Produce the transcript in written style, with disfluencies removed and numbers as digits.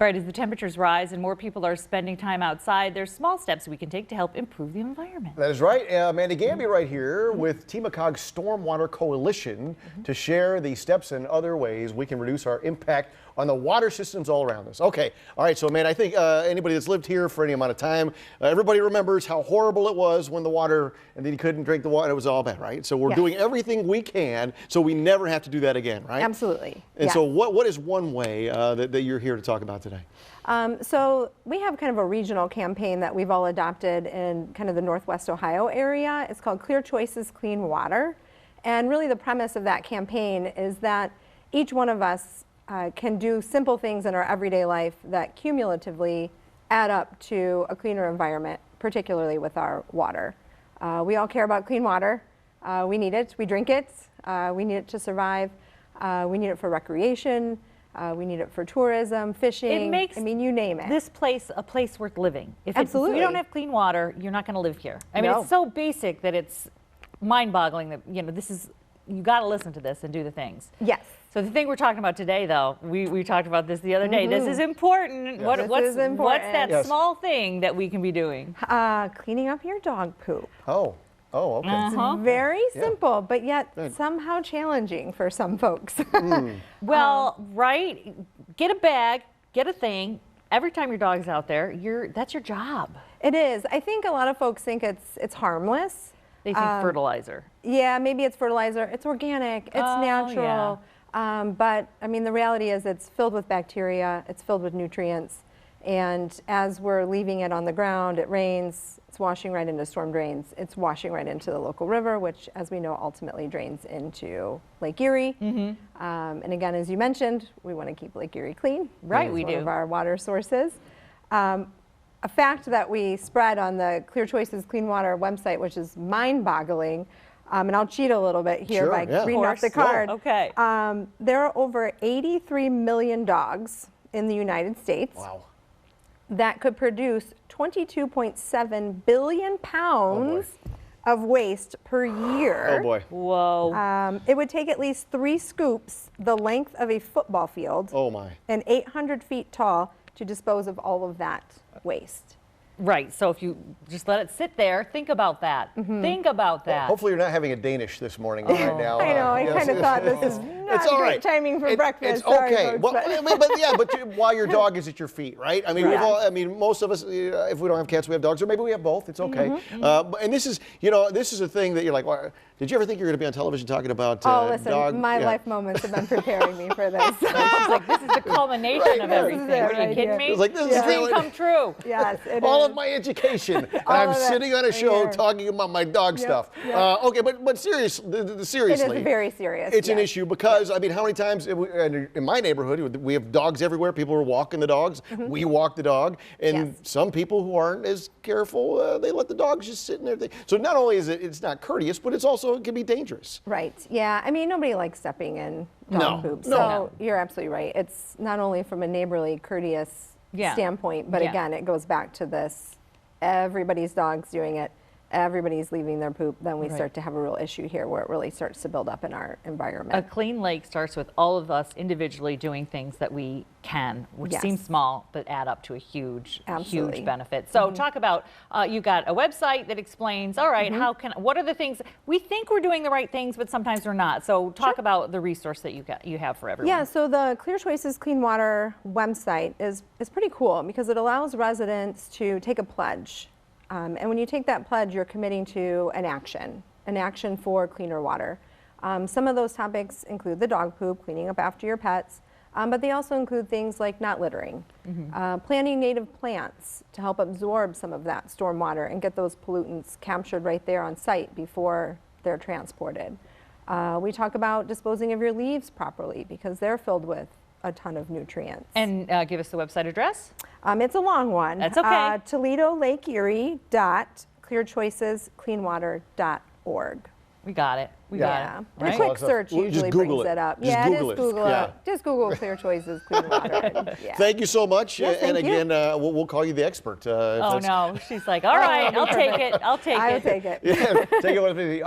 All right, as the temperatures rise and more people are spending time outside, there's small steps we can take to help improve the environment. That is right. Mandy Gamby right here with Tmacog Stormwater Coalition to share the steps and other ways we can reduce our impact on the water systems all around us. Okay, all right, so man, I think anybody that's lived here for any amount of time, everybody remembers how horrible it was when the water, and then you couldn't drink the water, it was all bad, right? So we're doing everything we can so we never have to do that again, right? Absolutely. And so what is one way that you're here to talk about today? So we have kind of a regional campaign that we've all adopted in kind of the Northwest Ohio area. It's called Clear Choices, Clean Water. And really the premise of that campaign is that each one of us can do simple things in our everyday life that cumulatively add up to a cleaner environment, particularly with our water. We all care about clean water. We need it, we drink it, we need it to survive, we need it for recreation, we need it for tourism, fishing. It makes, I mean, you name it. This place a place worth living. Absolutely. If you don't have clean water, you're not going to live here. I mean, it's so basic that it's mind-boggling that, you know, this is, you got to listen to this and do the things. Yes. So the thing we're talking about today, though, we talked about this the other day. This is important. Yes. What's that small thing that we can be doing? Cleaning up your dog poop. Oh, okay. It's very simple, but yet somehow challenging for some folks. Well, right? Get a bag, get a thing. Every time your dog's out there, that's your job. It is. I think a lot of folks think it's harmless. They think fertilizer. Yeah, maybe it's fertilizer. It's organic. It's natural. But I mean, the reality is it's filled with bacteria. It's filled with nutrients. And as we're leaving it on the ground, it rains, it's washing right into storm drains. It's washing right into the local river, which, as we know, ultimately drains into Lake Erie. And again, as you mentioned, we want to keep Lake Erie clean. Right, we do. One of our water sources. A fact that we spread on the Clear Choices Clean Water website, which is mind-boggling, and I'll cheat a little bit here by reading off the card. Okay. There are over 83 million dogs in the United States. Wow. That could produce 22.7 billion pounds of waste per year. Oh boy. Whoa. It would take at least 3 scoops the length of a football field and 800 feet tall to dispose of all of that waste. Right, so if you just let it sit there, think about that. Think about that. Well, hopefully you're not having a Danish this morning right now. I know, I kind of thought this is not great timing for breakfast. It's okay. Sorry, folks, but while your dog is at your feet, right? I mean, most of us, if we don't have cats, we have dogs, or maybe we have both. It's okay. And this is, this is a thing that you're like, well, did you ever think you were going to be on television talking about listen, my life moments have been preparing me for this. It's like, this is the culmination of everything. Are you kidding me? It's like, this is the dream come true. Yes, it all is. of my education, and I'm sitting on a show talking about my dog stuff. Okay, but seriously, it is very serious. It's an issue because, I mean, how many times in my neighborhood we have dogs everywhere. People are walking the dogs. We walk the dog, and some people who aren't as careful, they let the dogs just sit in there. So not only is it's not courteous, but it's also, it can be dangerous. Right. Yeah. I mean, nobody likes stepping in dog poop. So you're absolutely right. It's not only from a neighborly, courteous standpoint, but again, it goes back to this. Everybody's dog's doing it. Everybody's leaving their poop. Then we start to have a real issue here where it really starts to build up in our environment. A clean lake starts with all of us individually doing things that we can, which seems small, but add up to a huge, huge benefit. So talk about, you got a website that explains, all right, what are the things, we think we're doing the right things, but sometimes we're not. So talk about the resource that you have for everyone. Yeah, so the Clear Choices Clean Water website is pretty cool because it allows residents to take a pledge. And when you take that pledge, you're committing to an action for cleaner water. Some of those topics include the dog poop, cleaning up after your pets, but they also include things like not littering, planting native plants to help absorb some of that storm water and get those pollutants captured right there on site before they're transported. We talk about disposing of your leaves properly because they're filled with a ton of nutrients. And give us the website address. It's a long one. That's okay. Toledo Lake Erie .clearchoicescleanwater.org. We got it. We got it. Right? A quick search usually brings it up. Just Google it. Just Google Clear Choices Clean Water. Thank you so much. Yes, and again, we'll call you the expert. Oh no, she's like, all right, I'll take it. I'll take it. I'll take it. Take it with me.